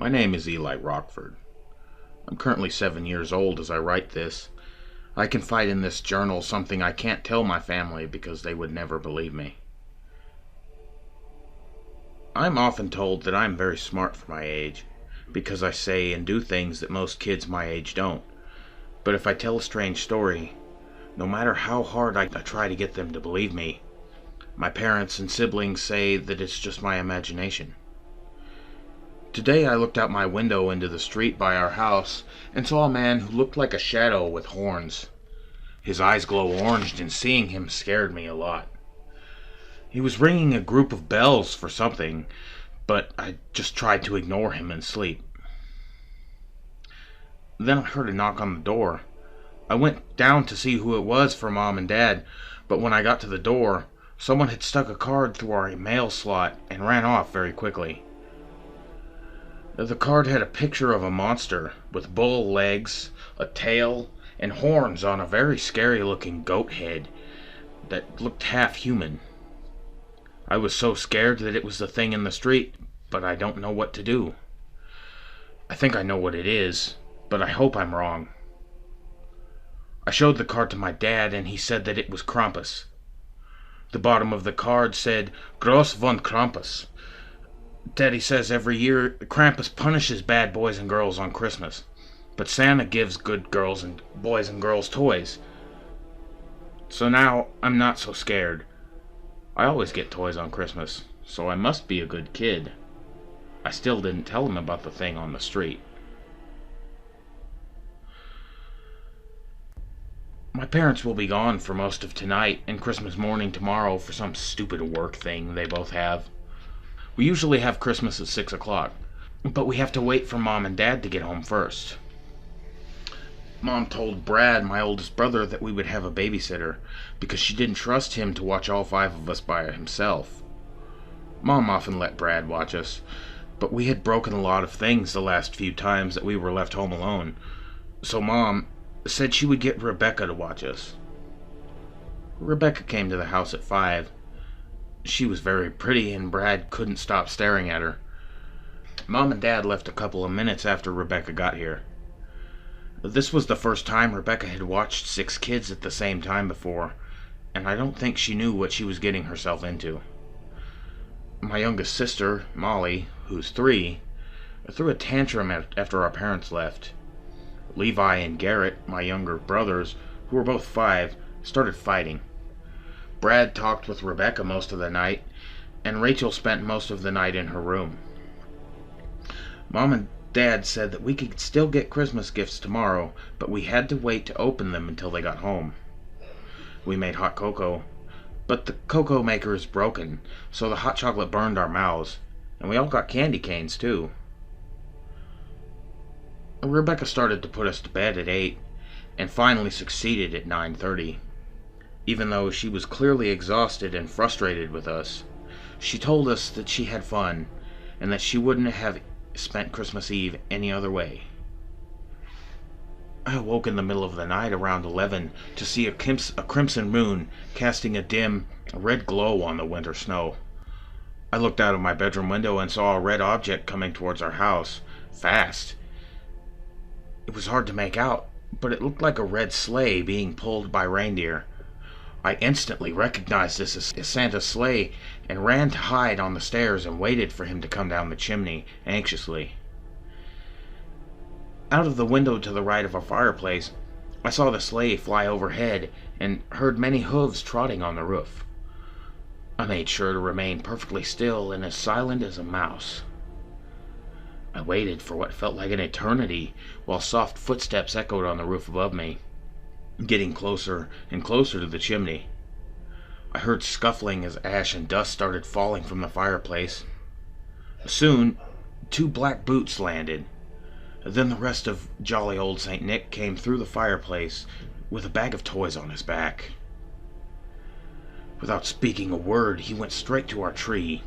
My name is Eli Rockford. I'm currently 7 years old as I write this. I confide in this journal something I can't tell my family because they would never believe me. I'm often told that I'm very smart for my age, because I say and do things that most kids my age don't. But if I tell a strange story, no matter how hard I try to get them to believe me, my parents and siblings say that it's just my imagination. Today I looked out my window into the street by our house and saw a man who looked like a shadow with horns. His eyes glow orange, and seeing him scared me a lot. He was ringing a group of bells for something, but I just tried to ignore him and sleep. Then I heard a knock on the door. I went down to see who it was for Mom and Dad, but when I got to the door, someone had stuck a card through our mail slot and ran off very quickly. The card had a picture of a monster with bull legs, a tail, and horns on a very scary-looking goat head that looked half-human. I was so scared that it was the thing in the street, but I don't know what to do. I think I know what it is, but I hope I'm wrong. I showed the card to my dad, and he said that it was Krampus. The bottom of the card said, Gruss Vom Krampus. Daddy says every year Krampus punishes bad boys and girls on Christmas, but Santa gives good girls and boys and girls toys. So now I'm not so scared. I always get toys on Christmas, so I must be a good kid. I still didn't tell him about the thing on the street. My parents will be gone for most of tonight and Christmas morning tomorrow for some stupid work thing they both have. We usually have Christmas at 6 o'clock, but we have to wait for Mom and Dad to get home first. Mom told Brad, my oldest brother, that we would have a babysitter because she didn't trust him to watch all 5 of us by himself. Mom often let Brad watch us, but we had broken a lot of things the last few times that we were left home alone, so Mom said she would get Rebecca to watch us. Rebecca came to the house at 5. She was very pretty, and Brad couldn't stop staring at her. Mom and Dad left a couple of minutes after Rebecca got here. This was the first time Rebecca had watched 6 kids at the same time before, and I don't think she knew what she was getting herself into. My youngest sister, Molly, who's 3, threw a tantrum after our parents left. Levi and Garrett, my younger brothers, who were both 5, started fighting. Brad talked with Rebecca most of the night, and Rachel spent most of the night in her room. Mom and Dad said that we could still get Christmas gifts tomorrow, but we had to wait to open them until they got home. We made hot cocoa, but the cocoa maker is broken, so the hot chocolate burned our mouths, and we all got candy canes too. Rebecca started to put us to bed at 8, and finally succeeded at 9:30. Even though she was clearly exhausted and frustrated with us, she told us that she had fun, and that she wouldn't have spent Christmas Eve any other way. I awoke in the middle of the night around 11 to see a crimson moon casting a dim red glow on the winter snow. I looked out of my bedroom window and saw a red object coming towards our house, fast. It was hard to make out, but it looked like a red sleigh being pulled by reindeer. I instantly recognized this as Santa's sleigh and ran to hide on the stairs and waited for him to come down the chimney anxiously. Out of the window to the right of our fireplace, I saw the sleigh fly overhead and heard many hooves trotting on the roof. I made sure to remain perfectly still and as silent as a mouse. I waited for what felt like an eternity while soft footsteps echoed on the roof above me, getting closer and closer to the chimney. I heard scuffling as ash and dust started falling from the fireplace. Soon, 2 black boots landed. Then the rest of jolly old St. Nick came through the fireplace with a bag of toys on his back. Without speaking a word, he went straight to our tree.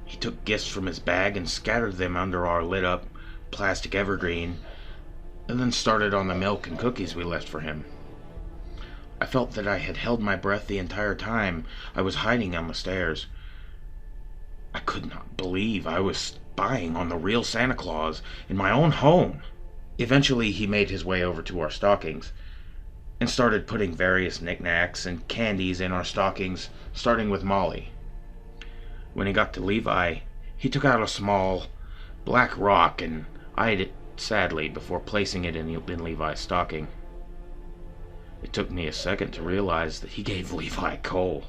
He took gifts from his bag and scattered them under our lit-up plastic evergreen, and then started on the milk and cookies we left for him. I felt that I had held my breath the entire time I was hiding on the stairs. I could not believe I was spying on the real Santa Claus in my own home. Eventually, he made his way over to our stockings and started putting various knickknacks and candies in our stockings, starting with Molly. When he got to Levi, he took out a small black rock and eyed it sadly before placing it in Levi's stocking. It took me a second to realize that he gave Levi coal.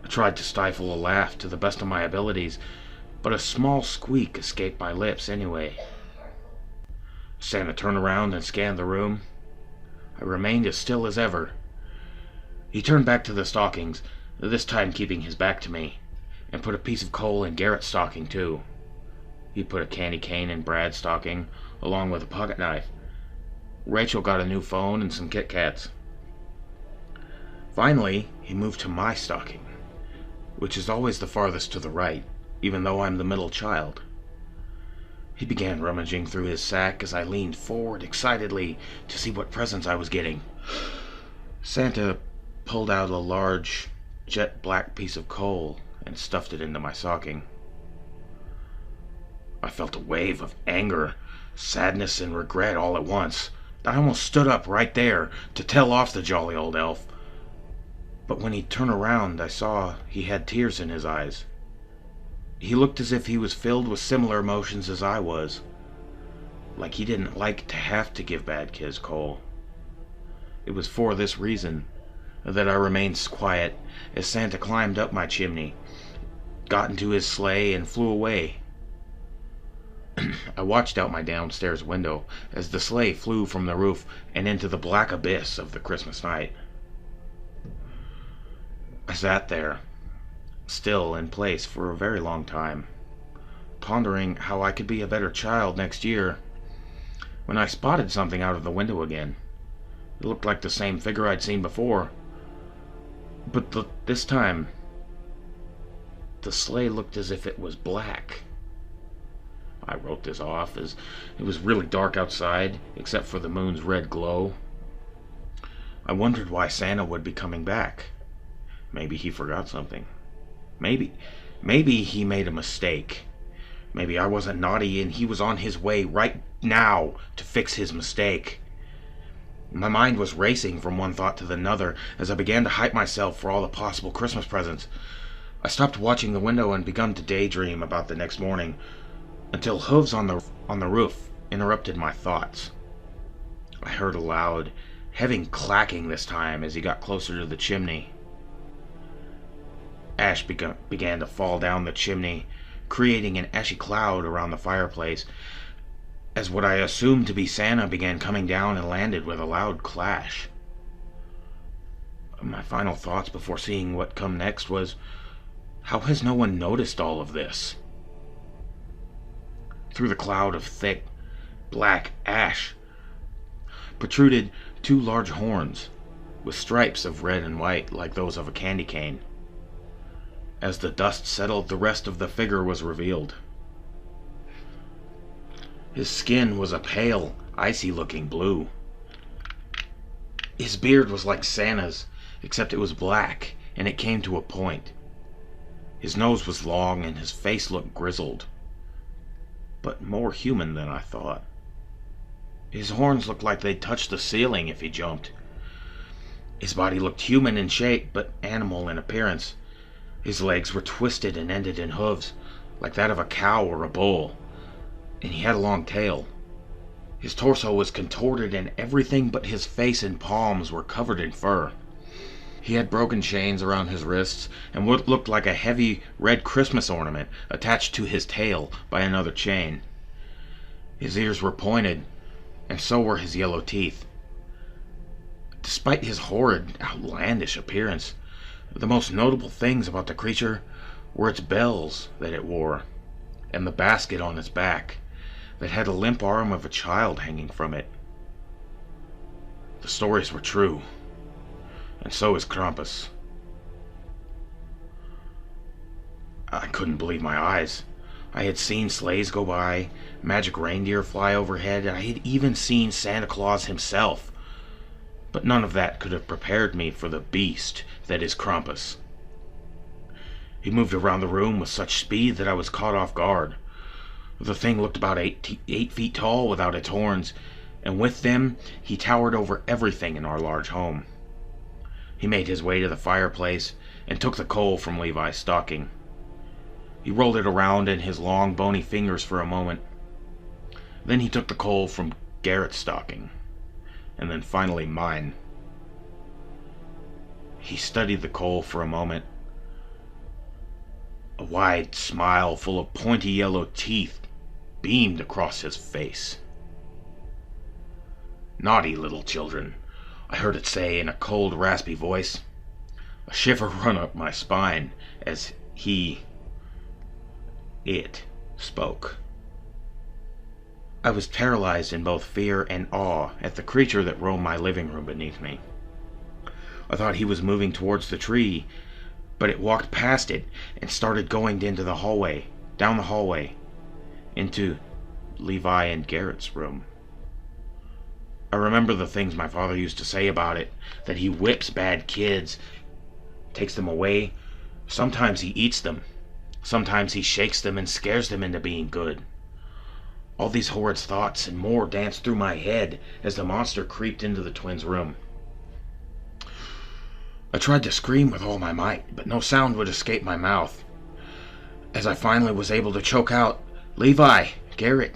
I tried to stifle a laugh to the best of my abilities, but a small squeak escaped my lips anyway. Santa turned around and scanned the room. I remained as still as ever. He turned back to the stockings, this time keeping his back to me, and put a piece of coal in Garrett's stocking too. He put a candy cane in Brad's stocking, along with a pocket knife. Rachel got a new phone and some Kit Kats. Finally, he moved to my stocking, which is always the farthest to the right, even though I'm the middle child. He began rummaging through his sack as I leaned forward excitedly to see what presents I was getting. Santa pulled out a large, jet black piece of coal and stuffed it into my stocking. I felt a wave of anger, sadness, and regret all at once. I almost stood up right there to tell off the jolly old elf. But when he turned around, I saw he had tears in his eyes. He looked as if he was filled with similar emotions as I was, like he didn't like to have to give bad kids coal. It was for this reason that I remained quiet as Santa climbed up my chimney, got into his sleigh, and flew away. I watched out my downstairs window as the sleigh flew from the roof and into the black abyss of the Christmas night. I sat there, still in place for a very long time, pondering how I could be a better child next year, when I spotted something out of the window again. It looked like the same figure I'd seen before, but this time, the sleigh looked as if it was black. I wrote this off as it was really dark outside, except for the moon's red glow. I wondered why Santa would be coming back. Maybe he forgot something. Maybe he made a mistake. Maybe I wasn't naughty and he was on his way right now to fix his mistake. My mind was racing from one thought to another as I began to hype myself for all the possible Christmas presents. I stopped watching the window and began to daydream about the next morning, until hooves on the roof interrupted my thoughts. I heard a loud, heavy clacking this time as he got closer to the chimney. Ash began to fall down the chimney, creating an ashy cloud around the fireplace, as what I assumed to be Santa began coming down and landed with a loud clash. My final thoughts before seeing what come next was, how has no one noticed all of this? Through the cloud of thick, black ash protruded two large horns, with stripes of red and white like those of a candy cane. As the dust settled, the rest of the figure was revealed. His skin was a pale, icy-looking blue. His beard was like Santa's, except it was black, and it came to a point. His nose was long, and his face looked grizzled, but more human than I thought. His horns looked like they'd touch the ceiling if he jumped. His body looked human in shape, but animal in appearance. His legs were twisted and ended in hooves, like that of a cow or a bull, and he had a long tail. His torso was contorted, and everything but his face and palms were covered in fur. He had broken chains around his wrists, and what looked like a heavy red Christmas ornament attached to his tail by another chain. His ears were pointed, and so were his yellow teeth. Despite his horrid, outlandish appearance, the most notable things about the creature were its bells that it wore, and the basket on its back that had a limp arm of a child hanging from it. The stories were true, and so is Krampus. I couldn't believe my eyes. I had seen sleighs go by, magic reindeer fly overhead, and I had even seen Santa Claus himself. But none of that could have prepared me for the beast that is Krampus. He moved around the room with such speed that I was caught off guard. The thing looked about 8 feet tall without its horns, and with them he towered over everything in our large home. He made his way to the fireplace and took the coal from Levi's stocking. He rolled it around in his long, bony fingers for a moment. Then he took the coal from Garrett's stocking, and then finally mine. He studied the coal for a moment. A wide smile full of pointy yellow teeth beamed across his face. "Naughty little children," I heard it say in a cold, raspy voice. A shiver ran up my spine as it spoke. I was paralyzed in both fear and awe at the creature that roamed my living room beneath me. I thought he was moving towards the tree, but it walked past it and started going into the hallway, down the hallway, into Levi and Garrett's room. I remember the things my father used to say about it, that he whips bad kids, takes them away. Sometimes he eats them. Sometimes he shakes them and scares them into being good. All these horrid thoughts and more danced through my head as the monster creeped into the twins' room. I tried to scream with all my might, but no sound would escape my mouth. As I finally was able to choke out, "Levi! Garrett!"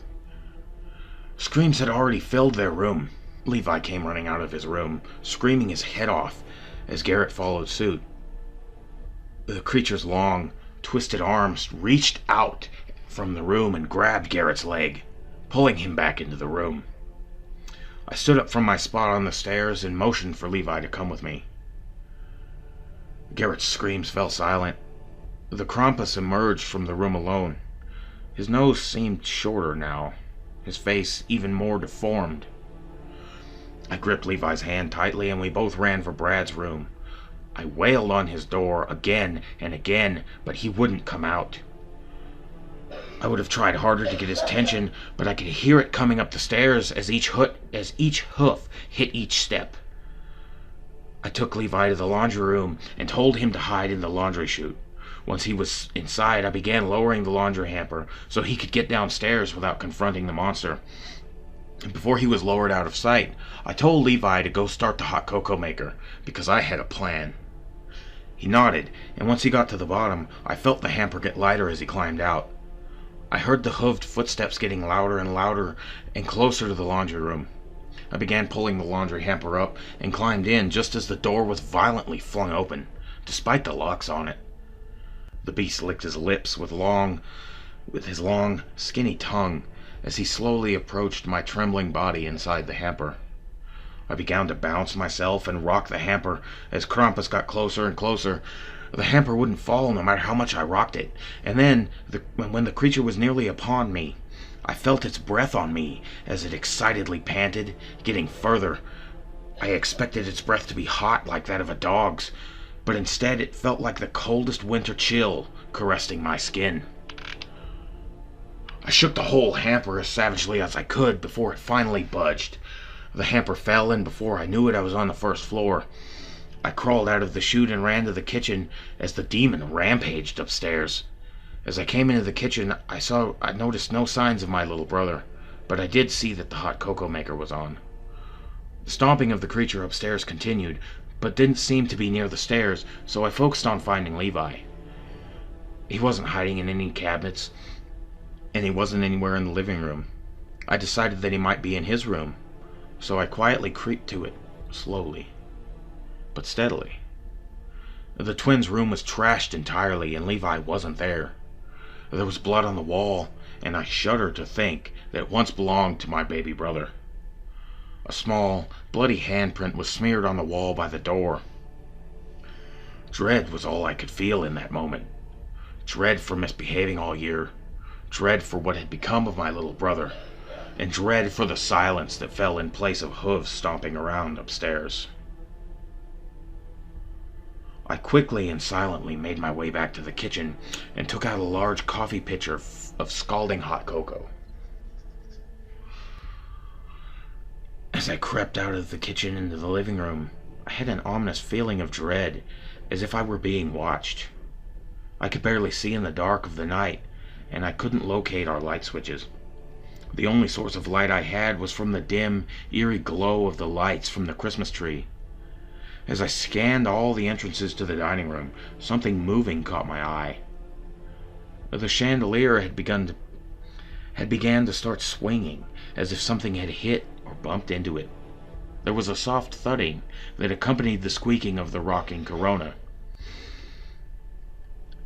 Screams had already filled their room. Levi came running out of his room, screaming his head off, as Garrett followed suit. The creature's long, twisted arms reached out from the room and grabbed Garrett's leg, pulling him back into the room. I stood up from my spot on the stairs and motioned for Levi to come with me. Garrett's screams fell silent. The Krampus emerged from the room alone. His nose seemed shorter now, his face even more deformed. I gripped Levi's hand tightly and we both ran for Brad's room. I wailed on his door again and again, but he wouldn't come out. I would have tried harder to get his attention, but I could hear it coming up the stairs as each hoof hit each step. I took Levi to the laundry room and told him to hide in the laundry chute. Once he was inside, I began lowering the laundry hamper so he could get downstairs without confronting the monster. And before he was lowered out of sight, I told Levi to go start the hot cocoa maker, because I had a plan. He nodded, and once he got to the bottom, I felt the hamper get lighter as he climbed out. I heard the hooved footsteps getting louder and louder and closer to the laundry room. I began pulling the laundry hamper up and climbed in just as the door was violently flung open, despite the locks on it. The beast licked his lips with his long, skinny tongue as he slowly approached my trembling body inside the hamper. I began to bounce myself and rock the hamper as Krampus got closer and closer. The hamper wouldn't fall no matter how much I rocked it, and then, when the creature was nearly upon me, I felt its breath on me as it excitedly panted, getting further. I expected its breath to be hot like that of a dog's, but instead it felt like the coldest winter chill caressing my skin. I shook the whole hamper as savagely as I could before it finally budged. The hamper fell, and before I knew it, I was on the first floor. I crawled out of the chute and ran to the kitchen as the demon rampaged upstairs. As I came into the kitchen, I noticed no signs of my little brother, but I did see that the hot cocoa maker was on. The stomping of the creature upstairs continued, but didn't seem to be near the stairs, so I focused on finding Levi. He wasn't hiding in any cabinets, and he wasn't anywhere in the living room. I decided that he might be in his room, so I quietly creeped to it, slowly, but steadily. The twins' room was trashed entirely, and Levi wasn't there. There was blood on the wall, and I shuddered to think that it once belonged to my baby brother. A small, bloody handprint was smeared on the wall by the door. Dread was all I could feel in that moment. Dread for misbehaving all year. Dread for what had become of my little brother. And dread for the silence that fell in place of hooves stomping around upstairs. I quickly and silently made my way back to the kitchen and took out a large coffee pitcher of scalding hot cocoa. As I crept out of the kitchen into the living room, I had an ominous feeling of dread, as if I were being watched. I could barely see in the dark of the night, and I couldn't locate our light switches. The only source of light I had was from the dim, eerie glow of the lights from the Christmas tree. As I scanned all the entrances to the dining room, something moving caught my eye. The chandelier began to start swinging, as if something had hit or bumped into it. There was a soft thudding that accompanied the squeaking of the rocking Corona.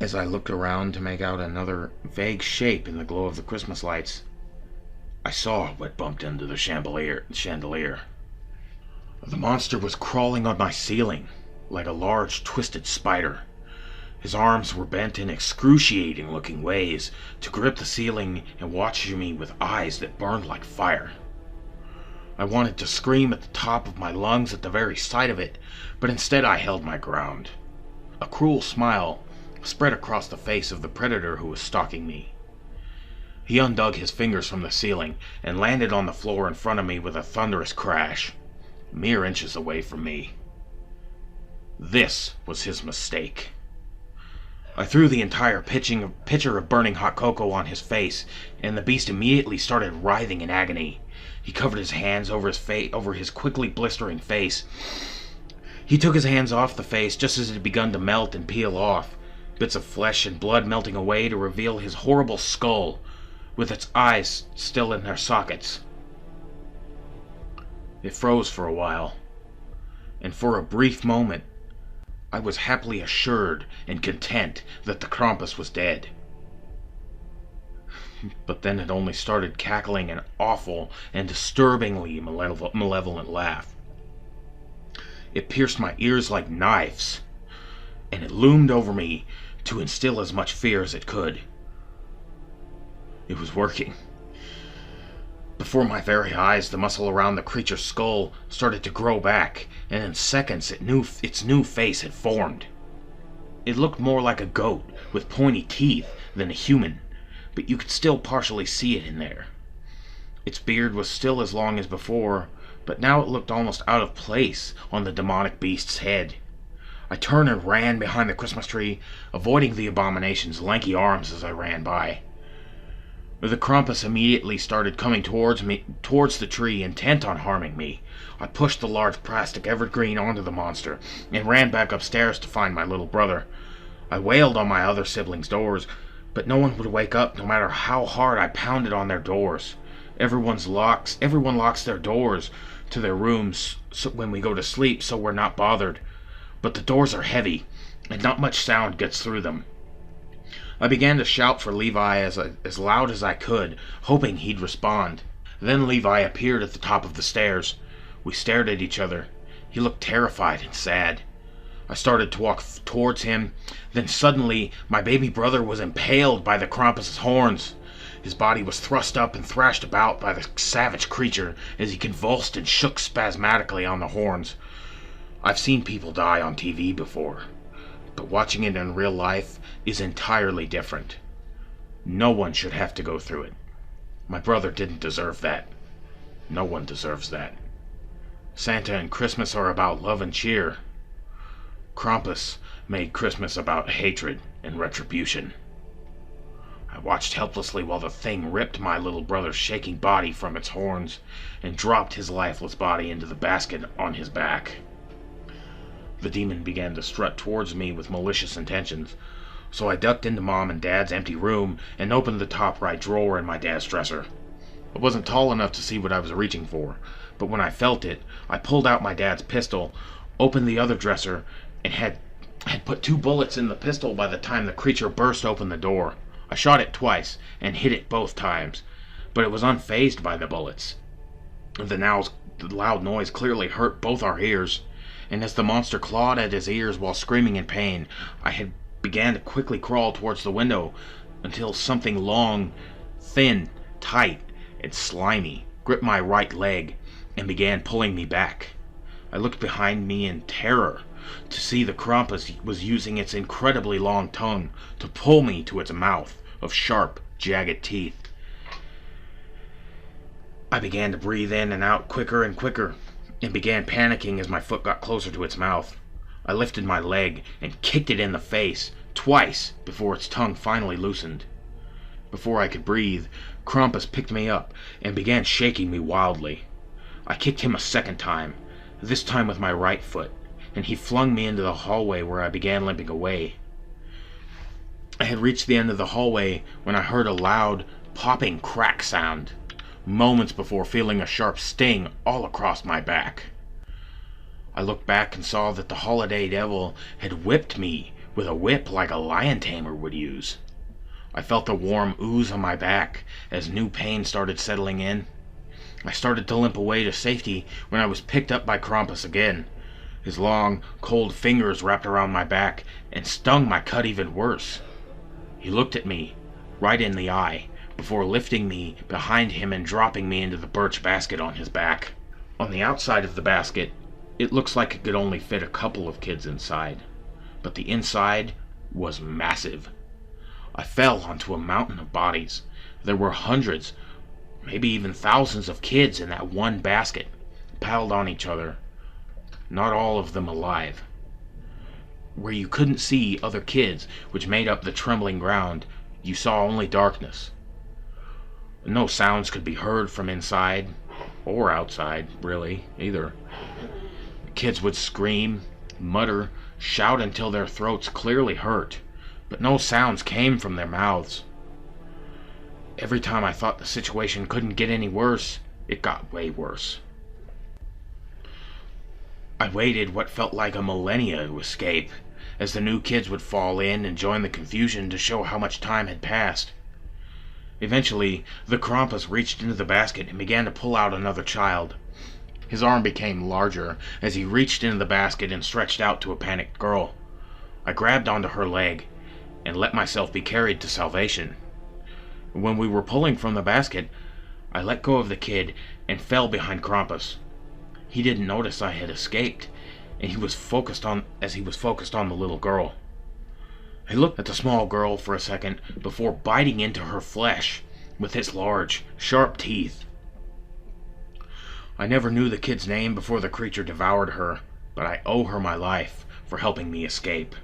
As I looked around to make out another vague shape in the glow of the Christmas lights, I saw what bumped into the chandelier. The monster was crawling on my ceiling like a large twisted spider. His arms were bent in excruciating-looking ways to grip the ceiling and watch me with eyes that burned like fire. I wanted to scream at the top of my lungs at the very sight of it, but instead I held my ground. A cruel smile spread across the face of the predator who was stalking me. He undug his fingers from the ceiling and landed on the floor in front of me with a thunderous crash, mere inches away from me. This was his mistake. I threw the entire pitcher of burning hot cocoa on his face, and the beast immediately started writhing in agony. He covered his hands over his quickly blistering face. He took his hands off the face just as it had begun to melt and peel off, bits of flesh and blood melting away to reveal his horrible skull, with its eyes still in their sockets. It froze for a while, and for a brief moment, I was happily assured and content that the Krampus was dead. But then it only started cackling an awful and disturbingly malevolent laugh. It pierced my ears like knives, and it loomed over me to instill as much fear as it could. It was working. Before my very eyes, the muscle around the creature's skull started to grow back, and in seconds its new face had formed. It looked more like a goat with pointy teeth than a human, but you could still partially see it in there. Its beard was still as long as before, but now it looked almost out of place on the demonic beast's head. I turned and ran behind the Christmas tree, avoiding the abomination's lanky arms as I ran by. The Krampus immediately started coming towards the tree, intent on harming me. I pushed the large plastic evergreen onto the monster, and ran back upstairs to find my little brother. I wailed on my other siblings' doors, but no one would wake up no matter how hard I pounded on their doors. Everyone locks their doors to their rooms when we go to sleep, so we're not bothered. But the doors are heavy, and not much sound gets through them. I began to shout for Levi as loud as I could, hoping he'd respond. Then Levi appeared at the top of the stairs. We stared at each other. He looked terrified and sad. I started to walk towards him. Then suddenly, my baby brother was impaled by the Krampus's horns. His body was thrust up and thrashed about by the savage creature as he convulsed and shook spasmodically on the horns. I've seen people die on TV before, but watching it in real life is entirely different. No one should have to go through it. My brother didn't deserve that. No one deserves that. Santa and Christmas are about love and cheer. Krampus made Christmas about hatred and retribution. I watched helplessly while the thing ripped my little brother's shaking body from its horns and dropped his lifeless body into the basket on his back. The demon began to strut towards me with malicious intentions, so I ducked into Mom and Dad's empty room and opened the top right drawer in my dad's dresser. I wasn't tall enough to see what I was reaching for, but when I felt it, I pulled out my dad's pistol, opened the other dresser, and had put 2 bullets in the pistol by the time the creature burst open the door. I shot it twice and hit it both times, but it was unfazed by the bullets. The loud noise clearly hurt both our ears, and as the monster clawed at his ears while screaming in pain, I began to quickly crawl towards the window until something long, thin, tight, and slimy gripped my right leg and began pulling me back. I looked behind me in terror to see the Krampus was using its incredibly long tongue to pull me to its mouth of sharp, jagged teeth. I began to breathe in and out quicker and quicker, and began panicking as my foot got closer to its mouth. I lifted my leg and kicked it in the face, twice before its tongue finally loosened. Before I could breathe, Krampus picked me up and began shaking me wildly. I kicked him a second time, this time with my right foot, and he flung me into the hallway where I began limping away. I had reached the end of the hallway when I heard a loud, popping crack sound, moments before feeling a sharp sting all across my back. I looked back and saw that the holiday devil had whipped me with a whip like a lion tamer would use. I felt the warm ooze on my back as new pain started settling in. I started to limp away to safety when I was picked up by Krampus again. His long, cold fingers wrapped around my back and stung my cut even worse. He looked at me, right in the eye, before lifting me behind him and dropping me into the birch basket on his back. On the outside of the basket, it looks like it could only fit a couple of kids inside, but the inside was massive. I fell onto a mountain of bodies. There were hundreds, maybe even thousands of kids in that one basket, piled on each other, not all of them alive. Where you couldn't see other kids, which made up the trembling ground, you saw only darkness. No sounds could be heard from inside, or outside, really, either. Kids would scream, mutter, shout until their throats clearly hurt, but no sounds came from their mouths. Every time I thought the situation couldn't get any worse, it got way worse. I waited what felt like a millennia to escape, as the new kids would fall in and join the confusion to show how much time had passed. Eventually, the Krampus reached into the basket and began to pull out another child. His arm became larger as he reached into the basket and stretched out to a panicked girl. I grabbed onto her leg and let myself be carried to salvation. When we were pulling from the basket, I let go of the kid and fell behind Krampus. He didn't notice I had escaped, and he was focused on the little girl. He looked at the small girl for a second before biting into her flesh with his large, sharp teeth. I never knew the kid's name before the creature devoured her, but I owe her my life for helping me escape.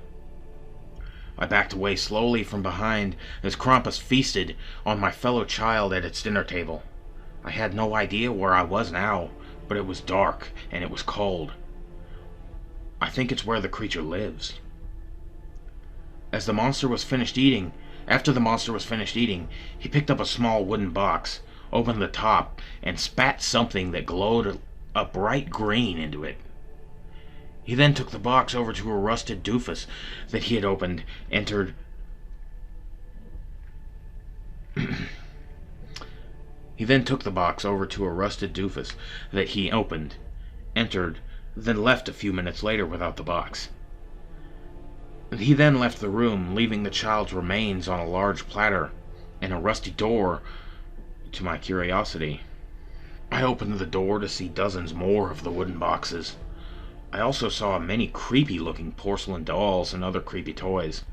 I backed away slowly from behind as Krampus feasted on my fellow child at its dinner table. I had no idea where I was now, but it was dark and it was cold. I think it's where the creature lives. After the monster was finished eating, he picked up a small wooden box, opened the top, and spat something that glowed a bright green into it. He then took the box over to a rusted doofus that he had opened, entered... He then took the box over to a rusted doofus that he opened, entered, then left a few minutes later without the box. He then left the room, leaving the child's remains on a large platter and a rusty door. To my curiosity, I opened the door to see dozens more of the wooden boxes. I also saw many creepy-looking porcelain dolls and other creepy toys.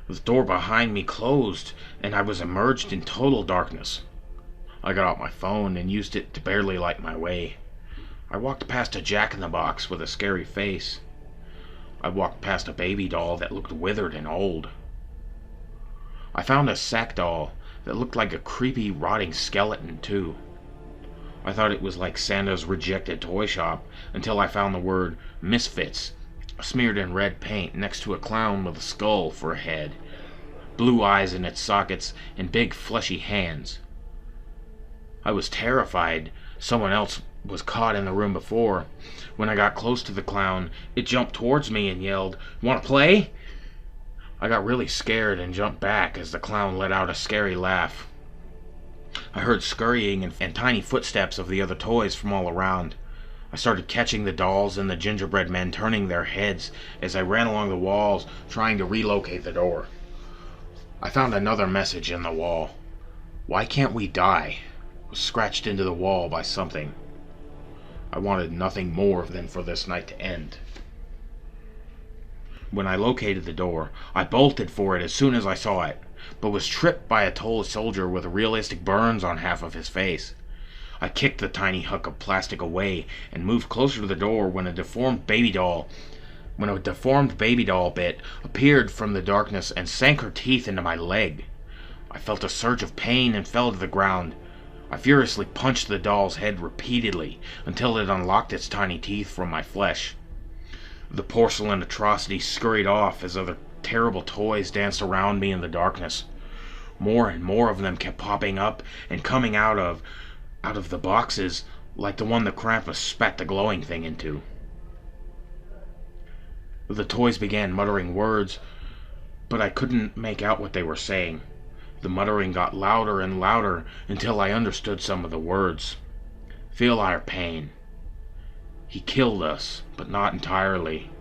The door behind me closed, and I was immersed in total darkness. I got out my phone and used it to barely light my way. I walked past a jack-in-the-box with a scary face. I walked past a baby doll that looked withered and old. I found a sack doll that looked like a creepy, rotting skeleton, too. I thought it was like Santa's rejected toy shop until I found the word Misfits smeared in red paint next to a clown with a skull for a head, blue eyes in its sockets, and big fleshy hands. I was terrified someone else was caught in the room before. When I got close to the clown, it jumped towards me and yelled, "Want to play?" I got really scared and jumped back as the clown let out a scary laugh. I heard scurrying and tiny footsteps of the other toys from all around. I started catching the dolls and the gingerbread men turning their heads as I ran along the walls trying to relocate the door. I found another message in the wall. "Why can't we die?" was scratched into the wall by something. I wanted nothing more than for this night to end. When I located the door, I bolted for it as soon as I saw it, but was tripped by a tall soldier with realistic burns on half of his face. I kicked the tiny hunk of plastic away and moved closer to the door when a deformed baby doll when a deformed baby doll bit appeared from the darkness and sank her teeth into my leg. I felt a surge of pain and fell to the ground. I furiously punched the doll's head repeatedly until it unlocked its tiny teeth from my flesh. The porcelain atrocity scurried off as other terrible toys danced around me in the darkness. More and more of them kept popping up and coming out of the boxes, like the one the Krampus spat the glowing thing into. The toys began muttering words, but I couldn't make out what they were saying. The muttering got louder and louder until I understood some of the words. Feel our pain. He killed us, but not entirely.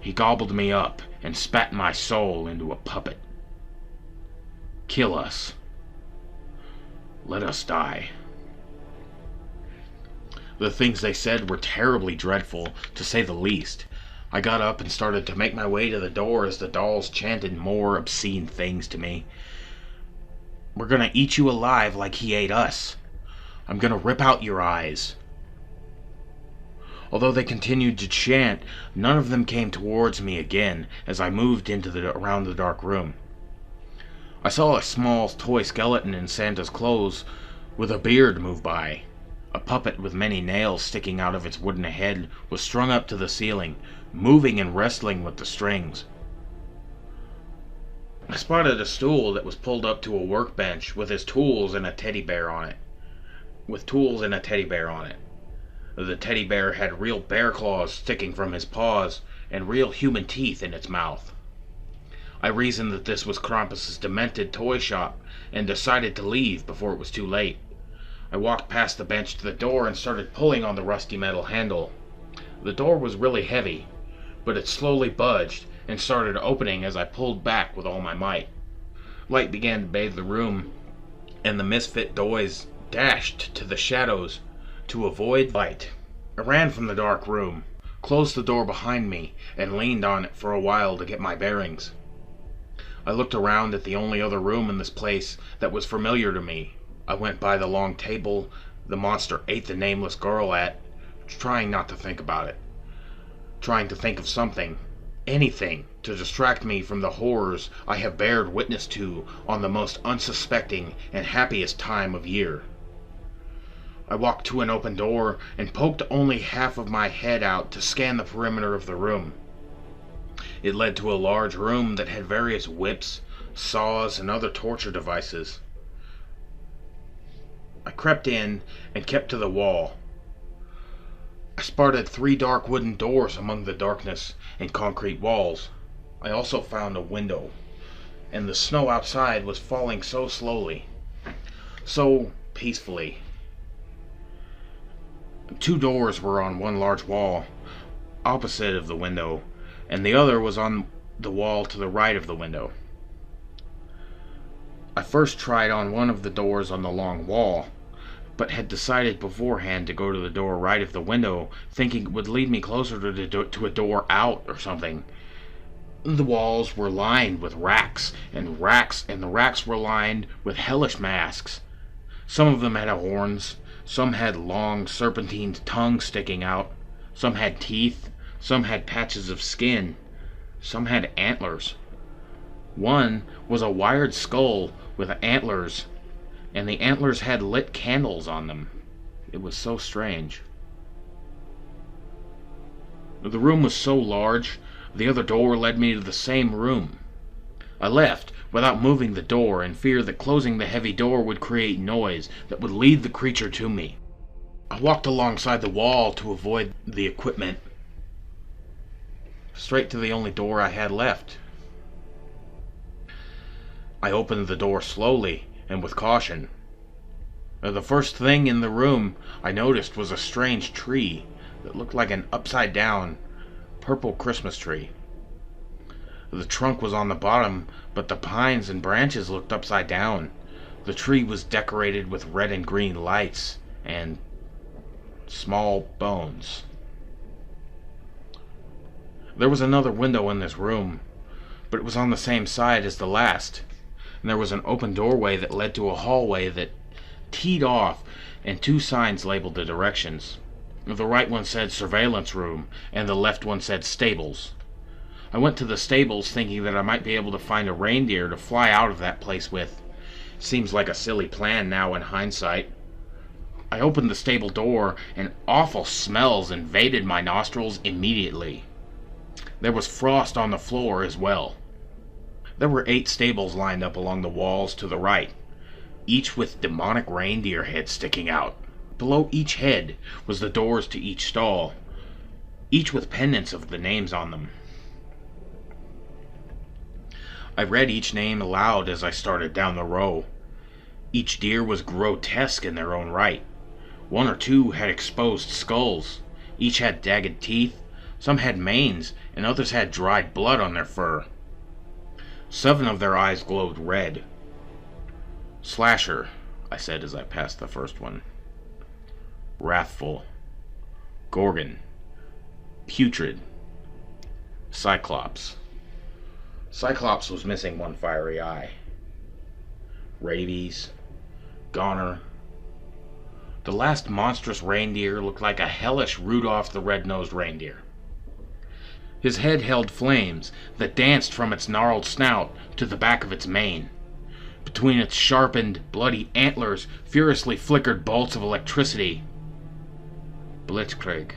He gobbled me up and spat my soul into a puppet. Kill us. Let us die. The things they said were terribly dreadful, to say the least. I got up and started to make my way to the door as the dolls chanted more obscene things to me. We're gonna eat you alive like he ate us. I'm gonna rip out your eyes. Although they continued to chant, none of them came towards me again as I moved around the dark room. I saw a small toy skeleton in Santa's clothes with a beard move by. A puppet with many nails sticking out of its wooden head was strung up to the ceiling, moving and wrestling with the strings. I spotted a stool that was pulled up to a workbench with his tools and a teddy bear on it. The teddy bear had real bear claws sticking from his paws and real human teeth in its mouth. I reasoned that this was Krampus's demented toy shop and decided to leave before it was too late. I walked past the bench to the door and started pulling on the rusty metal handle. The door was really heavy, but it slowly budged and started opening as I pulled back with all my might. Light began to bathe the room, and the misfit toys dashed to the shadows to avoid light. I ran from the dark room, closed the door behind me, and leaned on it for a while to get my bearings. I looked around at the only other room in this place that was familiar to me. I went by the long table the monster ate the nameless girl at, trying not to think about it. Trying to think of something, anything, to distract me from the horrors I have bared witness to on the most unsuspecting and happiest time of year. I walked to an open door and poked only half of my head out to scan the perimeter of the room. It led to a large room that had various whips, saws, and other torture devices. I crept in and kept to the wall. I spotted 3 dark wooden doors among the darkness and concrete walls. I also found a window, and the snow outside was falling so slowly, so peacefully. 2 doors were on one large wall, opposite of the window, and the other was on the wall to the right of the window. I first tried on one of the doors on the long wall, but had decided beforehand to go to the door right of the window, thinking it would lead me closer to a door out or something. The walls were lined with racks, and the racks were lined with hellish masks. Some of them had horns, some had long serpentine tongues sticking out, some had teeth, some had patches of skin, some had antlers. One was a wired skull with antlers, and the antlers had lit candles on them. It was so strange. The room was so large, the other door led me to the same room. I left without moving the door in fear that closing the heavy door would create noise that would lead the creature to me. I walked alongside the wall to avoid the equipment, straight to the only door I had left. I opened the door slowly and with caution. The first thing in the room I noticed was a strange tree that looked like an upside-down purple Christmas tree. The trunk was on the bottom, but the pines and branches looked upside down. The tree was decorated with red and green lights and small bones. There was another window in this room, but it was on the same side as the last, and there was an open doorway that led to a hallway that teed off, and 2 signs labeled the directions. The right one said surveillance room, and the left one said stables. I went to the stables thinking that I might be able to find a reindeer to fly out of that place with. Seems like a silly plan now in hindsight. I opened the stable door, and awful smells invaded my nostrils immediately. There was frost on the floor as well. There were 8 stables lined up along the walls to the right, each with demonic reindeer heads sticking out. Below each head was the doors to each stall, each with pendants of the names on them. I read each name aloud as I started down the row. Each deer was grotesque in their own right. 1 or 2 had exposed skulls. Each had jagged teeth. Some had manes, and others had dried blood on their fur. 7 of their eyes glowed red. Slasher, I said as I passed the first one. Wrathful. Gorgon. Putrid. Cyclops. Cyclops was missing 1 fiery eye. Rabies. Goner. The last monstrous reindeer looked like a hellish Rudolph the Red-Nosed Reindeer. His head held flames that danced from its gnarled snout to the back of its mane. Between its sharpened, bloody antlers furiously flickered bolts of electricity. Blitzkrieg.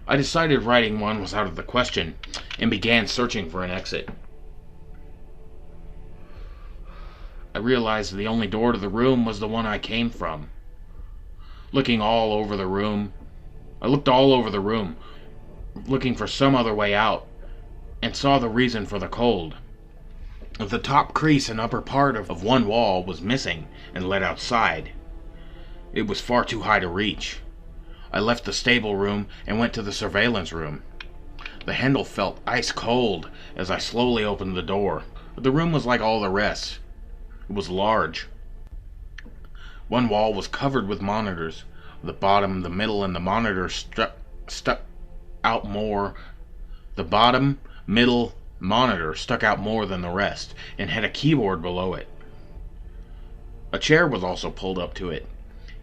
I decided writing one was out of the question, and began searching for an exit. I realized the only door to the room was the one I came from. I looked all over the room, looking for some other way out, and saw the reason for the cold. The top crease and upper part of one wall was missing and led outside. It was far too high to reach. I left the stable room and went to the surveillance room. The handle felt ice cold as I slowly opened the door. The room was like all the rest. It was large. One wall was covered with monitors. The bottom, the middle, and the monitor stuck out more. The bottom, middle monitor stuck out more than the rest, and had a keyboard below it. A chair was also pulled up to it.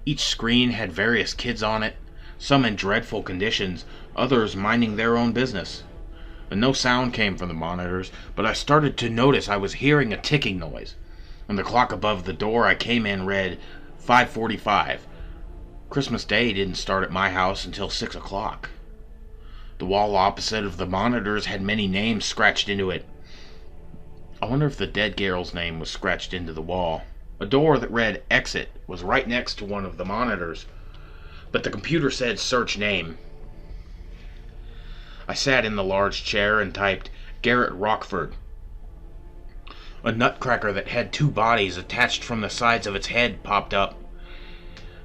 Each screen had various kids on it, some in dreadful conditions, others minding their own business. And no sound came from the monitors, but I started to notice I was hearing a ticking noise, and the clock above the door I came in read 5:45. Christmas Day didn't start at my house until 6 o'clock. The wall opposite of the monitors had many names scratched into it. I wonder if the dead girl's name was scratched into the wall. A door that read exit was right next to one of the monitors, but the computer said search name. I sat in the large chair and typed Garrett Rockford. A nutcracker that had 2 bodies attached from the sides of its head popped up.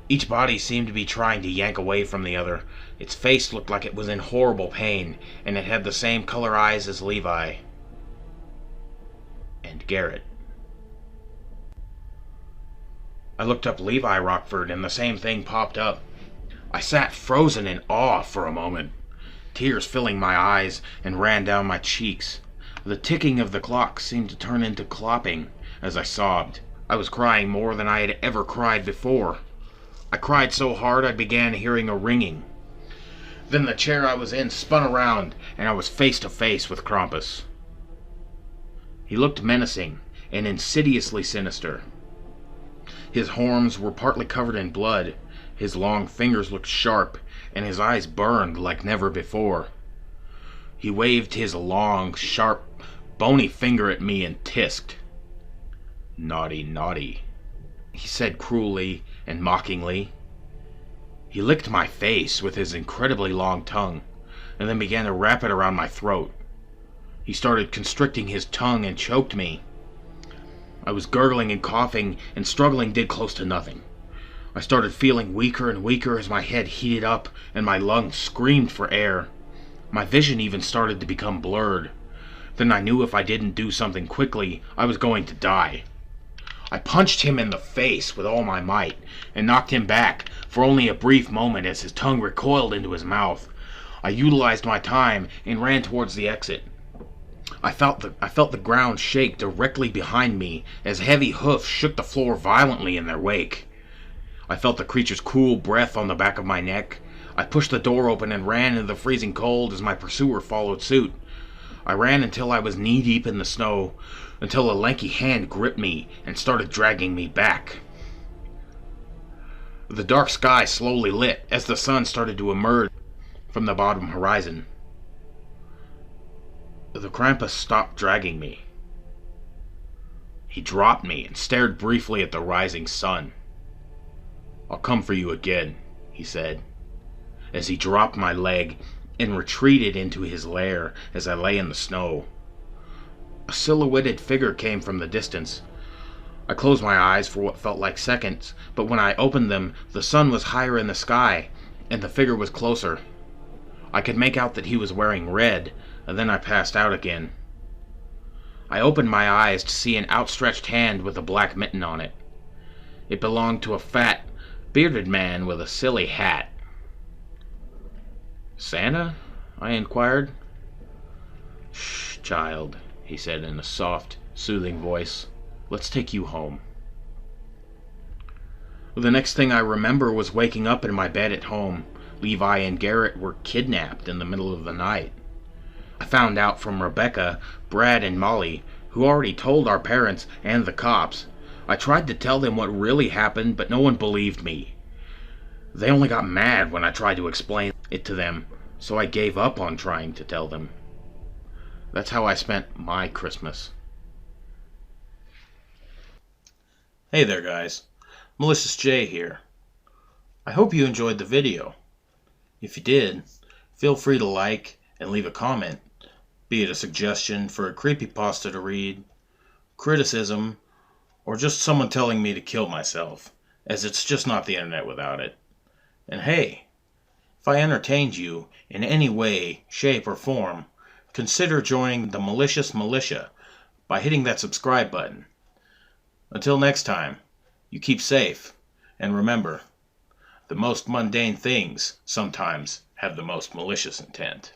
Each body seemed to be trying to yank away from the other. Its face looked like it was in horrible pain, and it had the same color eyes as Levi. And Garrett. I looked up Levi Rockford, and the same thing popped up. I sat frozen in awe for a moment, tears filling my eyes and ran down my cheeks. The ticking of the clock seemed to turn into clopping as I sobbed. I was crying more than I had ever cried before. I cried so hard I began hearing a ringing. Then the chair I was in spun around, and I was face to face with Krampus. He looked menacing and insidiously sinister. His horns were partly covered in blood, his long fingers looked sharp, and his eyes burned like never before. He waved his long, sharp, bony finger at me and tisked. "Naughty, naughty," he said cruelly and mockingly. He licked my face with his incredibly long tongue, and then began to wrap it around my throat. He started constricting his tongue and choked me. I was gurgling and coughing, and struggling did close to nothing. I started feeling weaker and weaker as my head heated up and my lungs screamed for air. My vision even started to become blurred. Then I knew if I didn't do something quickly, I was going to die. I punched him in the face with all my might, and knocked him back for only a brief moment as his tongue recoiled into his mouth. I utilized my time and ran towards the exit. I felt the ground shake directly behind me as heavy hoofs shook the floor violently in their wake. I felt the creature's cool breath on the back of my neck. I pushed the door open and ran into the freezing cold as my pursuer followed suit. I ran until I was knee-deep in the snow, until a lanky hand gripped me and started dragging me back. The dark sky slowly lit as the sun started to emerge from the bottom horizon. The Krampus stopped dragging me. He dropped me and stared briefly at the rising sun. "I'll come for you again," he said, as he dropped my leg and retreated into his lair as I lay in the snow. A silhouetted figure came from the distance. I closed my eyes for what felt like seconds, but when I opened them, the sun was higher in the sky, and the figure was closer. I could make out that he was wearing red, and then I passed out again. I opened my eyes to see an outstretched hand with a black mitten on it. It belonged to a fat, bearded man with a silly hat. "Santa?" I inquired. "Shh, child," he said in a soft, soothing voice. "Let's take you home." The next thing I remember was waking up in my bed at home. Levi and Garrett were kidnapped in the middle of the night. I found out from Rebecca, Brad, and Molly, who already told our parents and the cops. I tried to tell them what really happened, but no one believed me. They only got mad when I tried to explain it to them, so I gave up on trying to tell them. That's how I spent my Christmas. Hey there, guys. Malicious J here. I hope you enjoyed the video. If you did, feel free to like and leave a comment, be it a suggestion for a creepypasta to read, criticism, or just someone telling me to kill myself, as it's just not the internet without it. And hey, if I entertained you in any way, shape, or form, consider joining the Malicious Militia by hitting that subscribe button. Until next time, you keep safe, and remember, the most mundane things sometimes have the most malicious intent.